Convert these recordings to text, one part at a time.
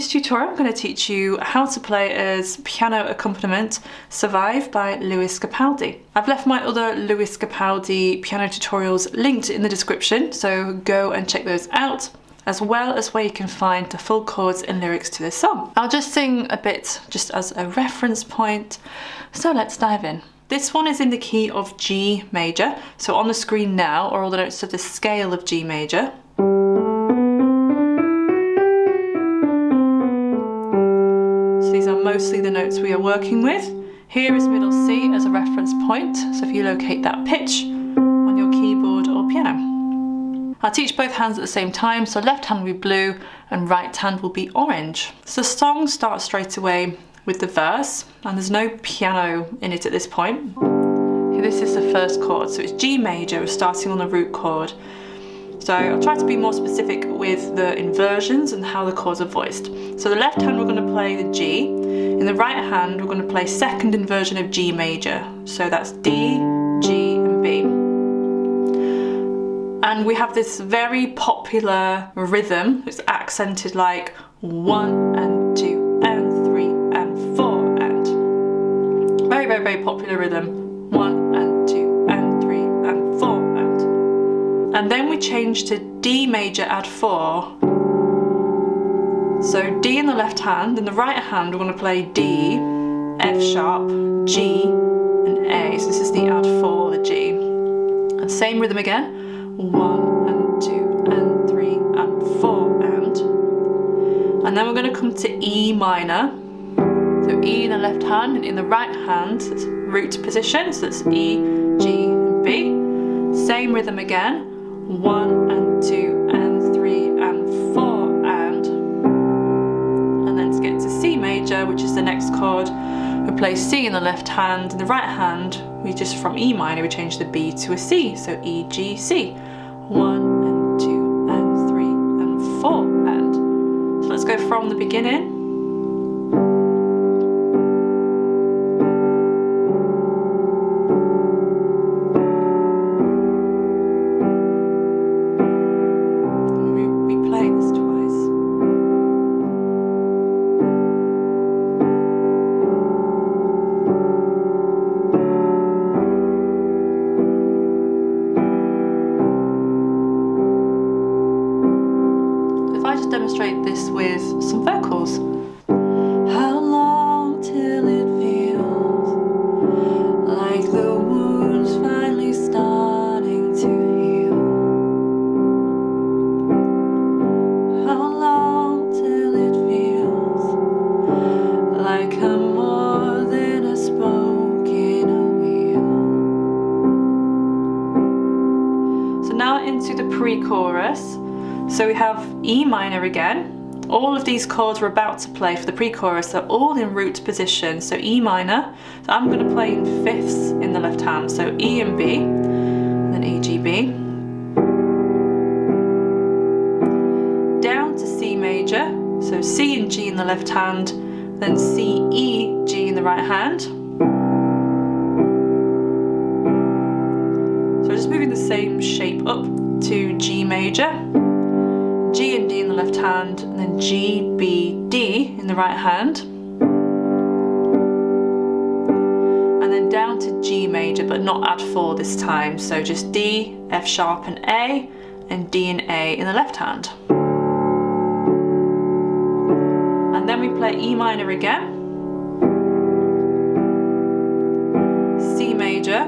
this tutorial I'm going to teach you how to play as piano accompaniment Survive by Lewis Capaldi. I've left my other Lewis Capaldi piano tutorials linked in the description, so go and check those out, as well as where you can find the full chords and lyrics to this song. I'll just sing a bit just as a reference point, so let's dive in. This one is in the key of G major, so on the screen now are all the notes of the scale of G major. So these are mostly the notes we are working with. Here is middle C as a reference point, so if you locate that pitch on your keyboard or piano. I'll teach both hands at the same time, so left hand will be blue and right hand will be orange. So the song starts straight away with the verse, and there's no piano in it at this point. Here, this is the first chord, so it's G major, starting on the root chord. So I'll try to be more specific with the inversions and how the chords are voiced. So the left hand we're going to play the G, in the right hand we're going to play second inversion of G major, so that's D, G and B. And we have this very popular rhythm, it's accented like 1 and 2 and 3 and 4 and. Very popular rhythm. 1 and 2 and 3 and 4 and then we change to D major add 4. So D in the left hand, in the right hand we're going to play D, F sharp, G and A. So this is the add 4, the G. And same rhythm again. 1 and 2 and 3 and 4 and then we're going to come to E minor. So E in the left hand, and in the right hand it's root position, so it's E, G and B. Same rhythm again. 1 and 2 and 3 and 4 and then to get to C major, which is the next chord, we play C in the left hand. In the right hand we just, from E minor, we change the B to a C, so E, G, C. 1 and 2 and 3 and 4 and. So let's go from the beginning. Demonstrate this with some vocals. How long till it feels like the wound's finally starting to heal? How long till it feels like I'm more than a spoke in a wheel? So now into the pre-chorus. So we have E minor again. All of these chords we're about to play for the pre-chorus are all in root position. So E minor, so I'm going to play in fifths in the left hand. So E and B, and then E, G, B. Down to C major, so C and G in the left hand, then C, E, G in the right hand. So we're just moving the same shape up to G major. G and D in the left hand, and then G, B, D in the right hand. And then down to G major, but not add 4 this time. So just D, F sharp and A, and D and A in the left hand. And then we play E minor again. C major.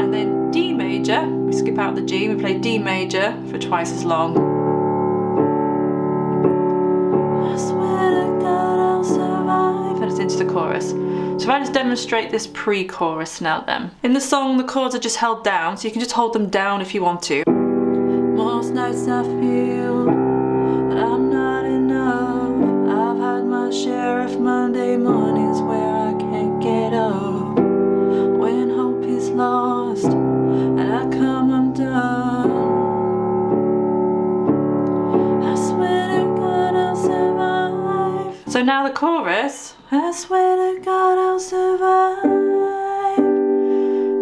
And then D major. We skip out the G, we play D major for twice as long. I swear to God I'll survive. And it's into the chorus. So if I just demonstrate this pre-chorus now then. In the song the chords are just held down, so you can just hold them down if you want to. Most nights I feel that I'm not enough. I've had my share of Monday mornings where I can't get up. When hope is lost and I come undone, I swear to God I'll survive. So now the chorus. I swear to God I'll survive.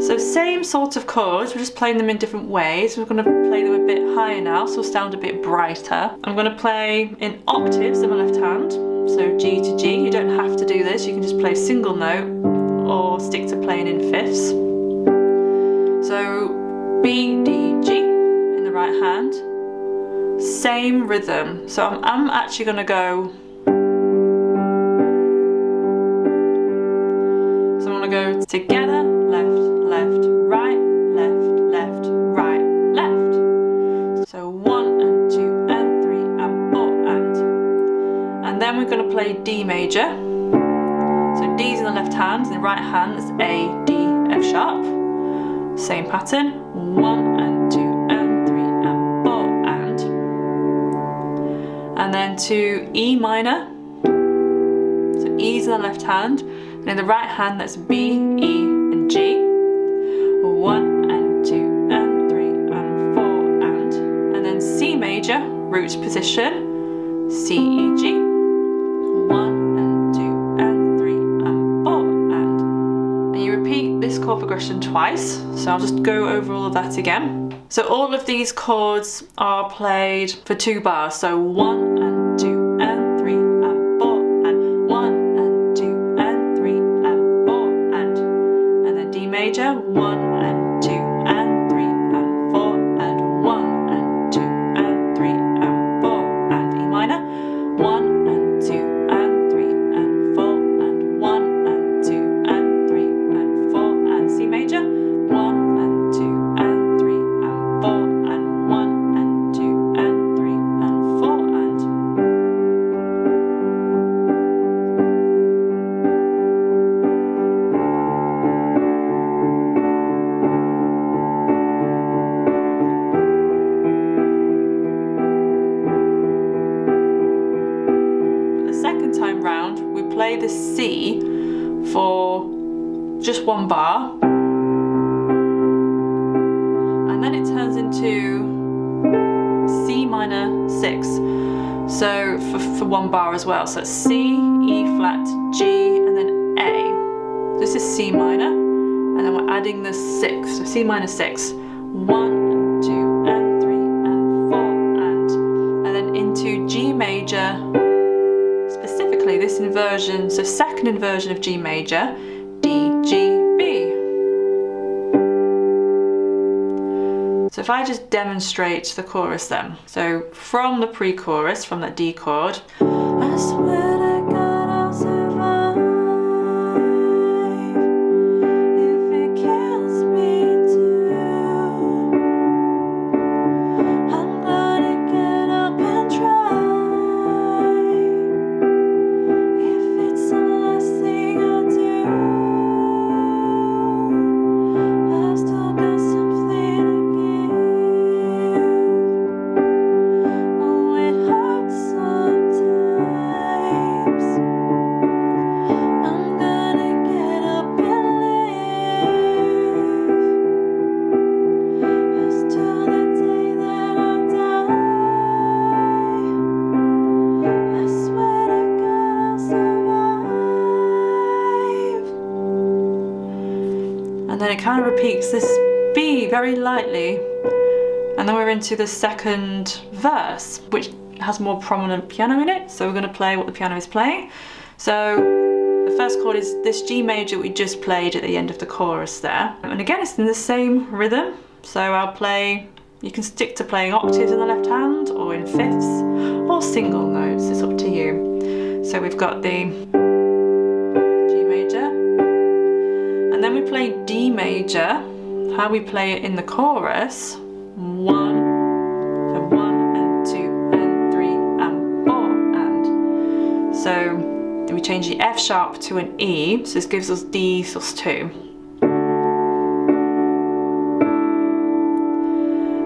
So same sort of chords, we're just playing them in different ways. We're going to play them a bit higher now, so sound a bit brighter. I'm going to play in octaves in my left hand, so G to G. You don't have to do this, you can just play a single note or stick to playing in fifths. So B, D, G in the right hand, same rhythm. So I'm actually going to go, so I'm going to go together, left, left, right, left, left, right, left. So 1 and 2 and 3 and 4 and then we're going to play D major. So D's in the left hand, in the right hand is A, D, F sharp. Same pattern, 1 and 2 and 3 and 4 and then to E minor. So E's in the left hand, and in the right hand that's B, E and G. 1 and 2 and 3 and 4 and then C major, root position, C, E, G. 1 and 2 and 3 and 4 and you repeat this chord progression twice. So I'll just go over all of that again. So all of these chords are played for 2 bars. So 1 and 2 and 3 and 4 and 1 and 2 and 3 and 4 and then D major, 1 and 2 and 3 and 4 and 1 and 2 and 3 and 4 and E minor, 1 and 2 and 3 and 4 and 1 and 2 and 3 and 4 and C major, 1 and 2 and 3 and 4 and 1 and 2 and 3 and 4 and the second time round we play the C for just 1 bar, and then it turns into C minor 6, so for 1 bar as well. So it's C, E flat, G and then A. This is C minor, and then we're adding the 6, so C minor 6, 1 and 2 and 3 and 4 and then into G major, specifically this inversion, so second inversion of G major, D, G, B. So if I just demonstrate the chorus then. So from the pre-chorus, from that D chord, I swear to God I'll survive if it kills me too. I'm gonna get up and try if it's the last thing I do. I've still got something to give. Oh, it hurts sometimes. I'm gonna get up and live. It's till the day that I die. I swear to God I'll survive. And then it kind of repeats this B very lightly, and then we're into the second verse, which has more prominent piano in it, so we're going to play what the piano is playing. So the first chord is this G major we just played at the end of the chorus there, and again it's in the same rhythm. So I'll play, you can stick to playing octaves in the left hand or in fifths or single notes, it's up to you. So we've got the G major, and then we play D major, how we play it in the chorus, 1, so 1 and 2 and 3 and 4 and. So then we change the F sharp to an E, so this gives us D sus2.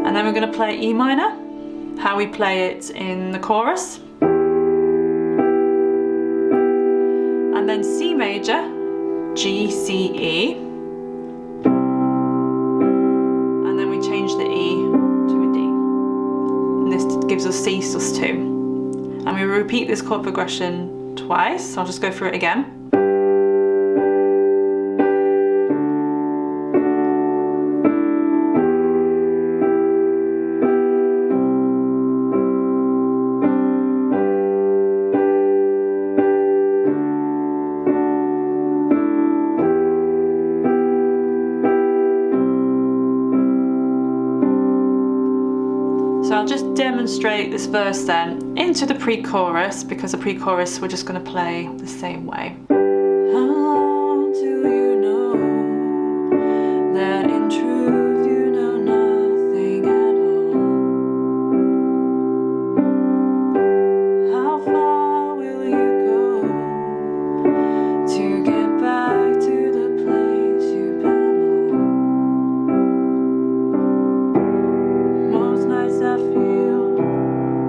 And then we're going to play E minor, how we play it in the chorus. And then C major, G, C, E. And then we change the E to a D. And this gives us C sus2. And we repeat this chord progression twice. So I'll just go through it again. demonstrate this verse then into the pre-chorus, because the pre-chorus we're just going to play the same way. How long till you know that in truth you know nothing at all? How far will you go to get back to the place you belong? Most nights I feel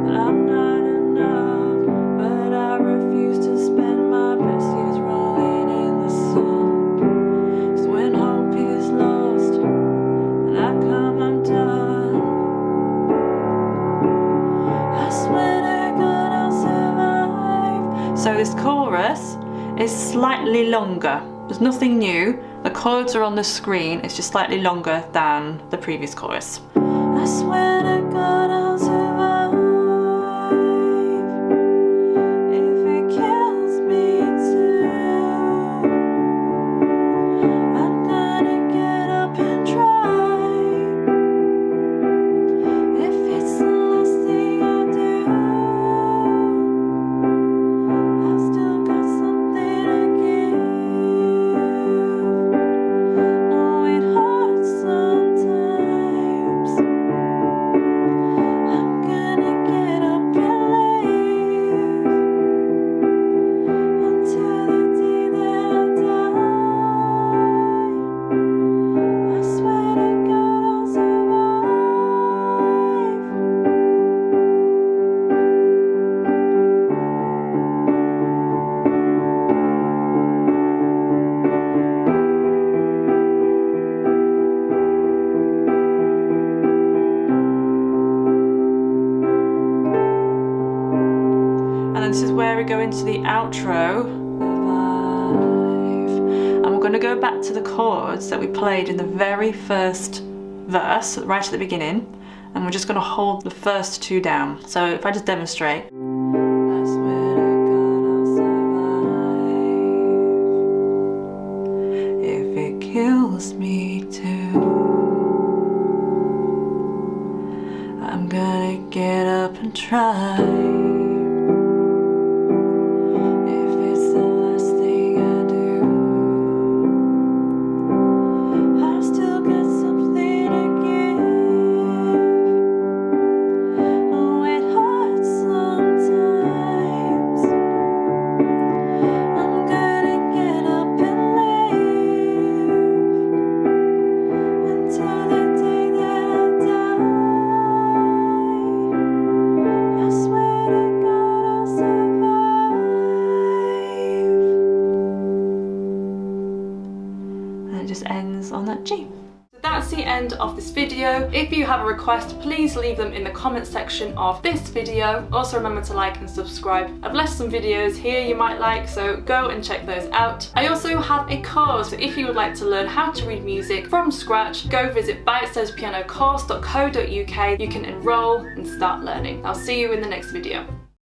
that I'm not enough, but I refuse to spend my best years rolling in the sun. 'Cause when hope is lost and I come undone, I swear to God I'll survive. So this chorus is slightly longer. There's nothing new. The chords are on the screen. It's just slightly longer than the previous chorus. I swear to God I'll survive. If it kills me too, I'm gonna get up and try. If it's the last thing I do, I've still got something to give. Oh, it hurts sometimes. I'm gonna get up and leave until the day that I die. I swear to God I'll survive. And then this is where we go into the outro. And we're going to go back to the chords that we played in the very first verse, right at the beginning. And we're just going to hold the first two down. So if I just demonstrate. I swear to God I'll survive. If it kills me too, I'm gonna get up and try. If it's the last thing I do, I've still got something to give. Oh, it hurts sometimes. I'm gonna get up and leave until the day that I die. I swear to God I'll survive. And it just ends on that G. So that's the end of this video. If you have a request, please leave them in the comment section of this video. Also remember to like and subscribe. I've left some videos here you might like, so go and check those out. I also have a course, so if you would like to learn how to read music from scratch, go visit Bitesize Piano Course.co.uk. You can enroll and start learning. I'll see you in the next video.